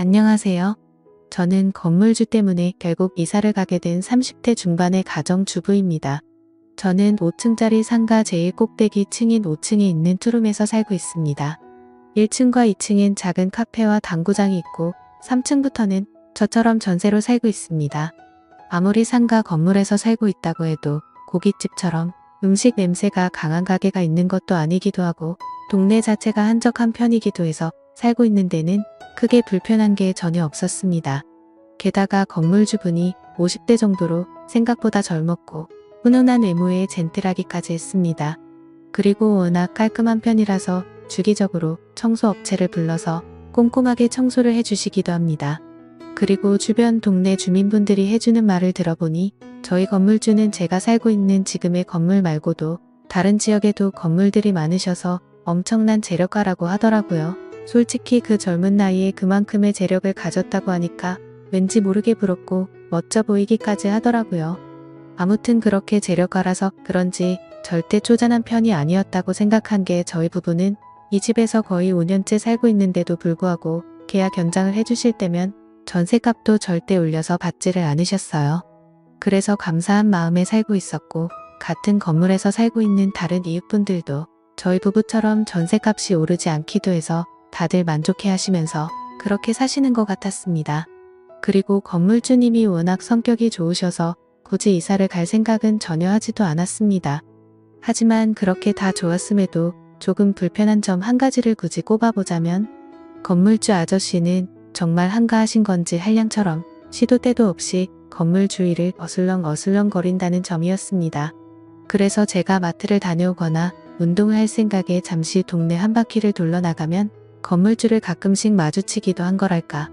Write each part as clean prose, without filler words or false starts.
안녕하세요. 저는 건물주 때문에 결국 이사를 가게 된 30대 중반의 가정주부입니다. 저는 5층짜리 상가 제일 꼭대기 층인 5층에 있는 투룸에서 살고 있습니다. 1층과 2층엔 작은 카페와 당구장이 있고 3층부터는 저처럼 전세로 살고 있습니다. 아무리 상가 건물에서 살고 있다고 해도 고깃집처럼 음식 냄새가 강한 가게가 있는 것도 아니기도 하고 동네 자체가 한적한 편이기도 해서 살고 있는 데는 크게 불편한 게 전혀 없었습니다. 게다가 건물주분이 50대 정도로 생각보다 젊었고 훈훈한 외모에 젠틀하기까지 했습니다. 그리고 워낙 깔끔한 편이라서 주기적으로 청소업체를 불러서 꼼꼼하게 청소를 해주시기도 합니다. 그리고 주변 동네 주민분들이 해주는 말을 들어보니 저희 건물주는 제가 살고 있는 지금의 건물 말고도 다른 지역에도 건물들이 많으셔서 엄청난 재력가라고 하더라고요. 솔직히 그 젊은 나이에 그만큼의 재력을 가졌다고 하니까 왠지 모르게 부럽고 멋져 보이기까지 하더라고요. 아무튼 그렇게 재력가라서 그런지 절대 쪼잔한 편이 아니었다고 생각한 게 저희 부부는 이 집에서 거의 5년째 살고 있는데도 불구하고 계약 연장을 해주실 때면 전셋값도 절대 올려서 받지를 않으셨어요. 그래서 감사한 마음에 살고 있었고 같은 건물에서 살고 있는 다른 이웃분들도 저희 부부처럼 전셋값이 오르지 않기도 해서 다들 만족해 하시면서 그렇게 사시는 것 같았습니다. 그리고 건물주님이 워낙 성격이 좋으셔서 굳이 이사를 갈 생각은 전혀 하지도 않았습니다. 하지만 그렇게 다 좋았음에도 조금 불편한 점 한 가지를 굳이 꼽아보자면 건물주 아저씨는 정말 한가하신 건지 한량처럼 시도 때도 없이 건물 주위를 어슬렁 거린다는 점이었습니다. 그래서 제가 마트를 다녀오거나 운동을 할 생각에 잠시 동네 한 바퀴를 돌러나가면 건물주를 가끔씩 마주치기도 한 거랄까.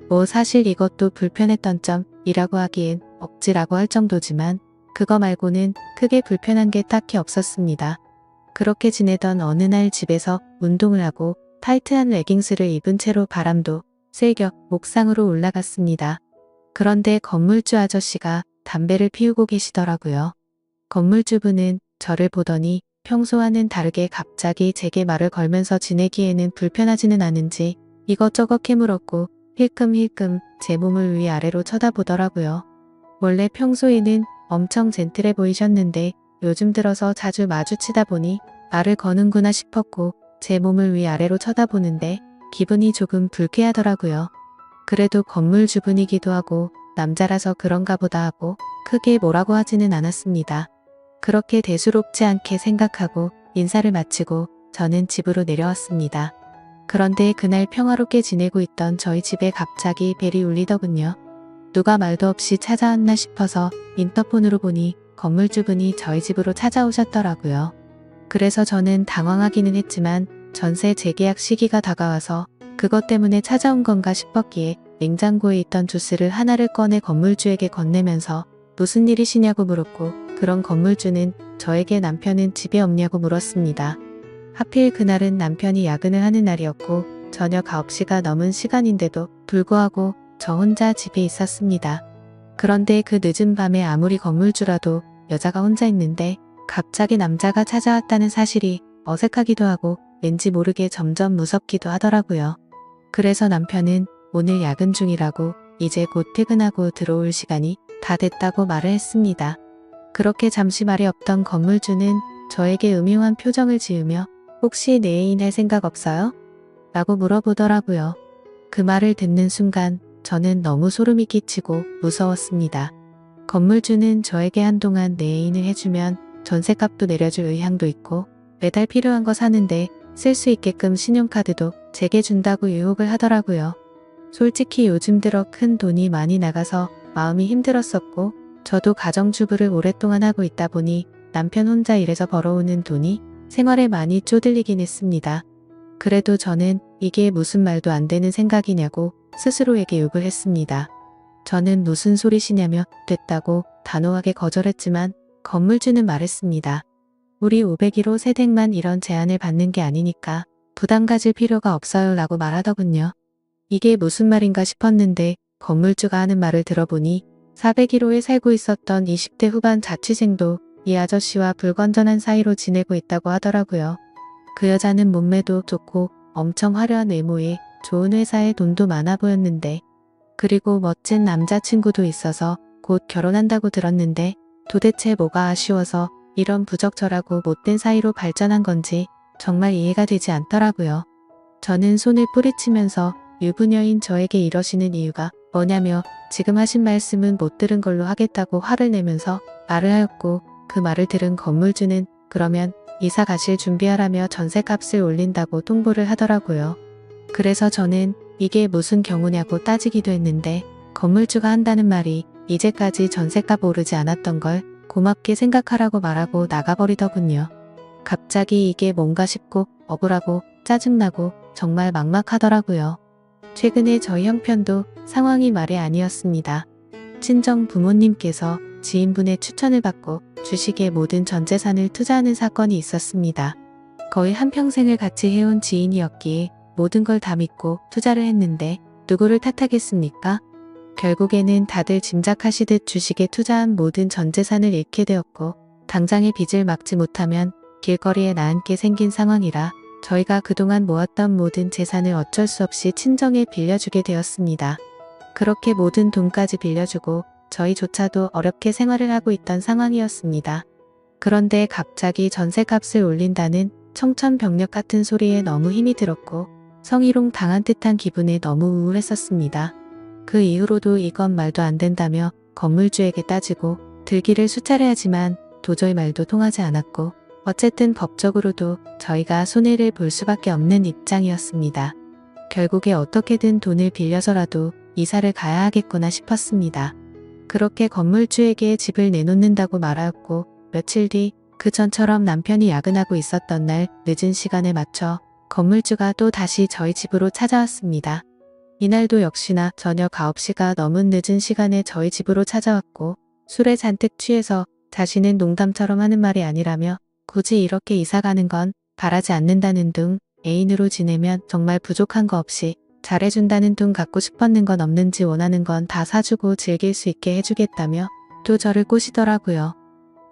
뭐 사실 이것도 불편했던 점이라고 하기엔 억지라고 할 정도지만 그거 말고는 크게 불편한 게 딱히 없었습니다. 그렇게 지내던 어느 날 집에서 운동을 하고 타이트한 레깅스를 입은 채로 바람도 쐐겨 옥상으로 올라갔습니다. 그런데 건물주 아저씨가 담배를 피우고 계시더라고요. 건물주분은 저를 보더니 평소와는 다르게 갑자기 제게 말을 걸면서 지내기에는 불편하지는 않은지 이것저것 캐물었고 힐끔힐끔 제 몸을 위아래로 쳐다보더라고요. 원래 평소에는 엄청 젠틀해 보이셨는데 요즘 들어서 자주 마주치다 보니 말을 거는구나 싶었고 제 몸을 위아래로 쳐다보는데 기분이 조금 불쾌하더라고요. 그래도 건물 주분이기도 하고 남자라서 그런가 보다 하고 크게 뭐라고 하지는 않았습니다. 그렇게 대수롭지 않게 생각하고 인사를 마치고 저는 집으로 내려왔습니다. 그런데 그날 평화롭게 지내고 있던 저희 집에 갑자기 벨이 울리더군요. 누가 말도 없이 찾아왔나 싶어서 인터폰으로 보니 건물주분이 저희 집으로 찾아오셨더라고요. 그래서 저는 당황하기는 했지만 전세 재계약 시기가 다가와서 그것 때문에 찾아온 건가 싶었기에 냉장고에 있던 주스를 하나를 꺼내 건물주에게 건네면서 무슨 일이시냐고 물었고 그런 건물주는 저에게 남편은 집에 없냐고 물었습니다. 하필 그날은 남편이 야근을 하는 날이었고 저녁 9시가 넘은 시간인데도 불구하고 저 혼자 집에 있었습니다. 그런데 그 늦은 밤에 아무리 건물주라도 여자가 혼자 있는데 갑자기 남자가 찾아왔다는 사실이 어색하기도 하고 왠지 모르게 점점 무섭기도 하더라고요. 그래서 남편은 오늘 야근 중이라고 이제 곧 퇴근하고 들어올 시간이 다 됐다고 말을 했습니다. 그렇게 잠시 말이 없던 건물주는 저에게 음흉한 표정을 지으며 혹시 내 애인 할 생각 없어요? 라고 물어보더라고요. 그 말을 듣는 순간 저는 너무 소름이 끼치고 무서웠습니다. 건물주는 저에게 한동안 내 애인을 해주면 전셋값도 내려줄 의향도 있고 매달 필요한 거 사는데 쓸 수 있게끔 신용카드도 제게 준다고 유혹을 하더라고요. 솔직히 요즘 들어 큰 돈이 많이 나가서 마음이 힘들었었고 저도 가정주부를 오랫동안 하고 있다 보니 남편 혼자 일해서 벌어오는 돈이 생활에 많이 쪼들리긴 했습니다. 그래도 저는 이게 무슨 말도 안 되는 생각이냐고 스스로에게 욕을 했습니다. 저는 무슨 소리시냐며 됐다고 단호하게 거절했지만 건물주는 말했습니다. 우리 501호 세댁만 이런 제안을 받는 게 아니니까 부담 가질 필요가 없어요 라고 말하더군요. 이게 무슨 말인가 싶었는데 건물주가 하는 말을 들어보니 401호에 살고 있었던 20대 후반 자취생도 이 아저씨와 불건전한 사이로 지내고 있다고 하더라고요. 그 여자는 몸매도 좋고 엄청 화려한 외모에 좋은 회사에 돈도 많아 보였는데, 그리고 멋진 남자친구도 있어서 곧 결혼한다고 들었는데 도대체 뭐가 아쉬워서 이런 부적절하고 못된 사이로 발전한 건지 정말 이해가 되지 않더라고요. 저는 손을 뿌리치면서 유부녀인 저에게 이러시는 이유가 뭐냐며 지금 하신 말씀은 못 들은 걸로 하겠다고 화를 내면서 말을 하였고, 그 말을 들은 건물주는 그러면 이사 가실 준비하라며 전셋값을 올린다고 통보를 하더라고요. 그래서 저는 이게 무슨 경우냐고 따지기도 했는데 건물주가 한다는 말이 이제까지 전셋값 오르지 않았던 걸 고맙게 생각하라고 말하고 나가버리더군요. 갑자기 이게 뭔가 싶고 억울하고 짜증나고 정말 막막하더라고요. 최근에 저희 형편도 상황이 말이 아니었습니다. 친정 부모님께서 지인분의 추천을 받고 주식에 모든 전 재산을 투자하는 사건이 있었습니다. 거의 한평생을 같이 해온 지인이었기에 모든 걸 다 믿고 투자를 했는데 누구를 탓하겠습니까? 결국에는 다들 짐작하시듯 주식에 투자한 모든 전 재산을 잃게 되었고, 당장의 빚을 막지 못하면 길거리에 나앉게 생긴 상황이라 저희가 그동안 모았던 모든 재산을 어쩔 수 없이 친정에 빌려주게 되었습니다. 그렇게 모든 돈까지 빌려주고 저희조차도 어렵게 생활을 하고 있던 상황이었습니다. 그런데 갑자기 전셋값을 올린다는 청천벽력 같은 소리에 너무 힘이 들었고 성희롱 당한 듯한 기분에 너무 우울했었습니다. 그 이후로도 이건 말도 안 된다며 건물주에게 따지고 들기를 수차례 하지만 도저히 말도 통하지 않았고, 어쨌든 법적으로도 저희가 손해를 볼 수밖에 없는 입장이었습니다. 결국에 어떻게든 돈을 빌려서라도 이사를 가야 하겠구나 싶었습니다. 그렇게 건물주에게 집을 내놓는다고 말하였고, 며칠 뒤 그 전처럼 남편이 야근하고 있었던 날 늦은 시간에 맞춰 건물주가 또 다시 저희 집으로 찾아왔습니다. 이날도 역시나 저녁 9시가 넘은 늦은 시간에 저희 집으로 찾아왔고, 술에 잔뜩 취해서 자신은 농담처럼 하는 말이 아니라며 굳이 이렇게 이사가는 건 바라지 않는다는 둥, 애인으로 지내면 정말 부족한 거 없이 잘해준다는 둥, 갖고 싶었는 건 없는지 원하는 건 다 사주고 즐길 수 있게 해주겠다며 또 저를 꼬시더라고요.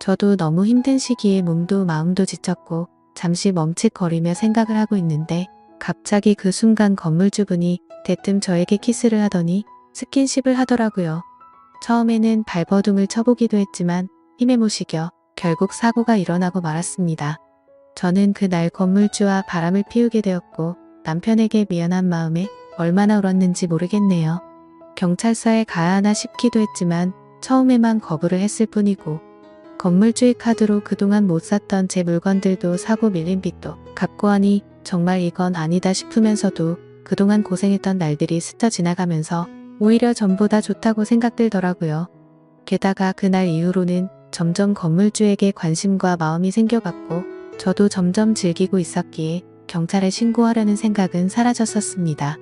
저도 너무 힘든 시기에 몸도 마음도 지쳤고 잠시 멈칫거리며 생각을 하고 있는데 갑자기 그 순간 건물주분이 대뜸 저에게 키스를 하더니 스킨십을 하더라고요. 처음에는 발버둥을 쳐보기도 했지만 힘에 못 이겨 결국 사고가 일어나고 말았습니다. 저는 그날 건물주와 바람을 피우게 되었고 남편에게 미안한 마음에 얼마나 울었는지 모르겠네요. 경찰서에 가야 하나 싶기도 했지만 처음에만 거부를 했을 뿐이고, 건물주의 카드로 그동안 못 샀던 제 물건들도 사고 밀린 빚도 갚고 하니 정말 이건 아니다 싶으면서도 그동안 고생했던 날들이 스쳐 지나가면서 오히려 전보다 좋다고 생각들더라고요. 게다가 그날 이후로는 점점 건물주에게 관심과 마음이 생겨갔고 저도 점점 즐기고 있었기에 경찰에 신고하려는 생각은 사라졌었습니다.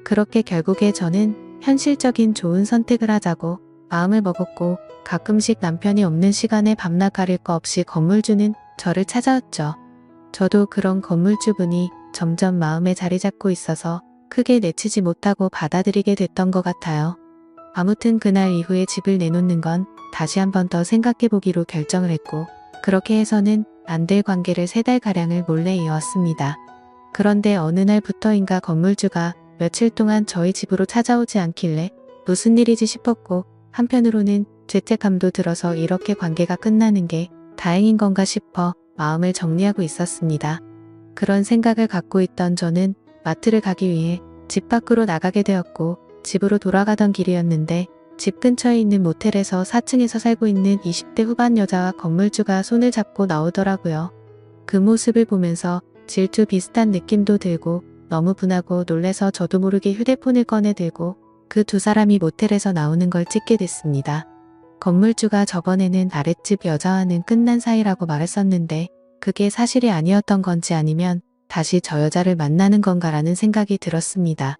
그렇게 결국에 저는 현실적인 좋은 선택을 하자고 마음을 먹었고, 가끔씩 남편이 없는 시간에 밤낮 가릴 거 없이 건물주는 저를 찾아왔죠. 저도 그런 건물주분이 점점 마음에 자리 잡고 있어서 크게 내치지 못하고 받아들이게 됐던 것 같아요. 아무튼 그날 이후에 집을 내놓는 건 다시 한 번 더 생각해보기로 결정을 했고, 그렇게 해서는 안 될 관계를 3달가량을 몰래 이어왔습니다. 그런데 어느 날부터인가 건물주가 며칠 동안 저희 집으로 찾아오지 않길래 무슨 일이지 싶었고, 한편으로는 죄책감도 들어서 이렇게 관계가 끝나는 게 다행인 건가 싶어 마음을 정리하고 있었습니다. 그런 생각을 갖고 있던 저는 마트를 가기 위해 집 밖으로 나가게 되었고, 집으로 돌아가던 길이었는데 집 근처에 있는 모텔에서 4층에서 살고 있는 20대 후반 여자와 건물주가 손을 잡고 나오더라고요. 그 모습을 보면서 질투 비슷한 느낌도 들고 너무 분하고 놀래서 저도 모르게 휴대폰을 꺼내 들고 그 두 사람이 모텔에서 나오는 걸 찍게 됐습니다. 건물주가 저번에는 아랫집 여자와는 끝난 사이라고 말했었는데 그게 사실이 아니었던 건지 아니면 다시 저 여자를 만나는 건가라는 생각이 들었습니다.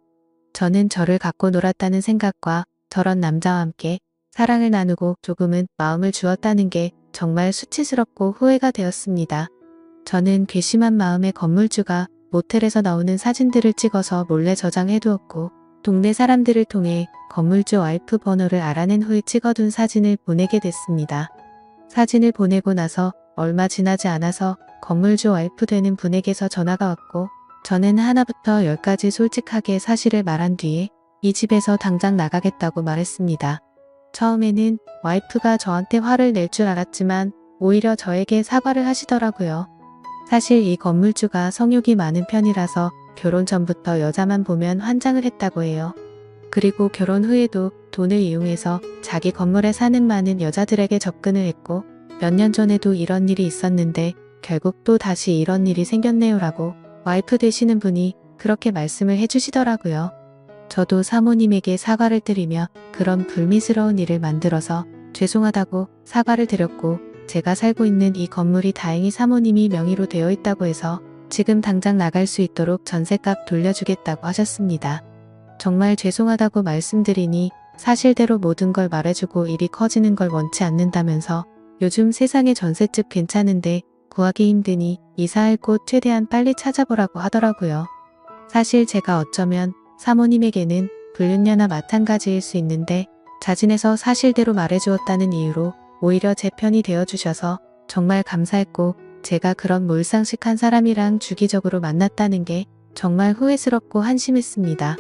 저는 저를 갖고 놀았다는 생각과 저런 남자와 함께 사랑을 나누고 조금은 마음을 주었다는 게 정말 수치스럽고 후회가 되었습니다. 저는 괘씸한 마음에 건물주가 모텔에서 나오는 사진들을 찍어서 몰래 저장해 두었고, 동네 사람들을 통해 건물주 와이프 번호를 알아낸 후에 찍어둔 사진을 보내게 됐습니다. 사진을 보내고 나서 얼마 지나지 않아서 건물주 와이프 되는 분에게서 전화가 왔고, 저는 하나부터 열까지 솔직하게 사실을 말한 뒤에 이 집에서 당장 나가겠다고 말했습니다. 처음에는 와이프가 저한테 화를 낼 줄 알았지만 오히려 저에게 사과를 하시더라고요. 사실 이 건물주가 성욕이 많은 편이라서 결혼 전부터 여자만 보면 환장을 했다고 해요. 그리고 결혼 후에도 돈을 이용해서 자기 건물에 사는 많은 여자들에게 접근을 했고 몇 년 전에도 이런 일이 있었는데 결국 또 다시 이런 일이 생겼네요라고 와이프 되시는 분이 그렇게 말씀을 해주시더라고요. 저도 사모님에게 사과를 드리며 그런 불미스러운 일을 만들어서 죄송하다고 사과를 드렸고 제가 살고 있는 이 건물이 다행히 사모님이 명의로 되어 있다고 해서 지금 당장 나갈 수 있도록 전셋값 돌려주겠다고 하셨습니다. 정말 죄송하다고 말씀드리니 사실대로 모든 걸 말해주고 일이 커지는 걸 원치 않는다면서 요즘 세상에 전셋집 괜찮은데 구하기 힘드니 이사할 곳 최대한 빨리 찾아보라고 하더라고요. 사실 제가 어쩌면 사모님에게는 불륜녀나 마찬가지일 수 있는데 자진해서 사실대로 말해주었다는 이유로 오히려 제 편이 되어주셔서 정말 감사했고 제가 그런 몰상식한 사람이랑 주기적으로 만났다는 게 정말 후회스럽고 한심했습니다.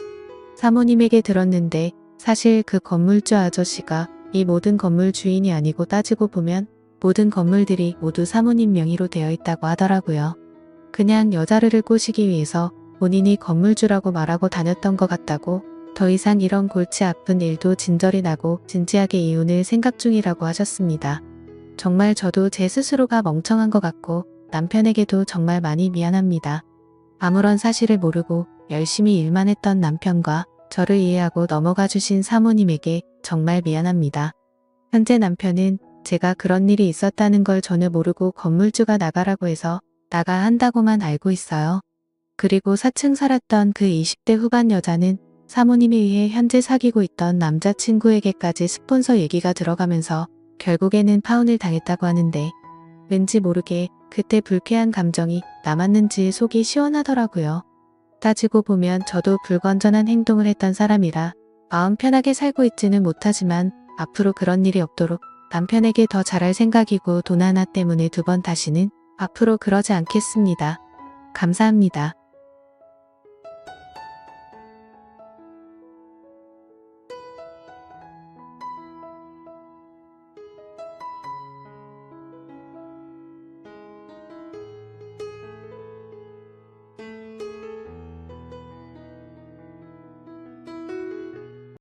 사모님에게 들었는데 사실 그 건물주 아저씨가 이 모든 건물 주인이 아니고 따지고 보면 모든 건물들이 모두 사모님 명의로 되어 있다고 하더라고요. 그냥 여자를 꼬시기 위해서 본인이 건물주라고 말하고 다녔던 것 같다고 더 이상 이런 골치 아픈 일도 진절이 나고 진지하게 이혼을 생각 중이라고 하셨습니다. 정말 저도 제 스스로가 멍청한 것 같고 남편에게도 정말 많이 미안합니다. 아무런 사실을 모르고 열심히 일만 했던 남편과 저를 이해하고 넘어가 주신 사모님에게 정말 미안합니다. 현재 남편은 제가 그런 일이 있었다는 걸 전혀 모르고 건물주가 나가라고 해서 나가 한다고만 알고 있어요. 그리고 4층 살았던 그 20대 후반 여자는 사모님에 의해 현재 사귀고 있던 남자친구에게까지 스폰서 얘기가 들어가면서 결국에는 파혼을 당했다고 하는데 왠지 모르게 그때 불쾌한 감정이 남았는지 속이 시원하더라고요. 따지고 보면 저도 불건전한 행동을 했던 사람이라 마음 편하게 살고 있지는 못하지만 앞으로 그런 일이 없도록 남편에게 더 잘할 생각이고 돈 하나 때문에 두 번 다시는 앞으로 그러지 않겠습니다. 감사합니다.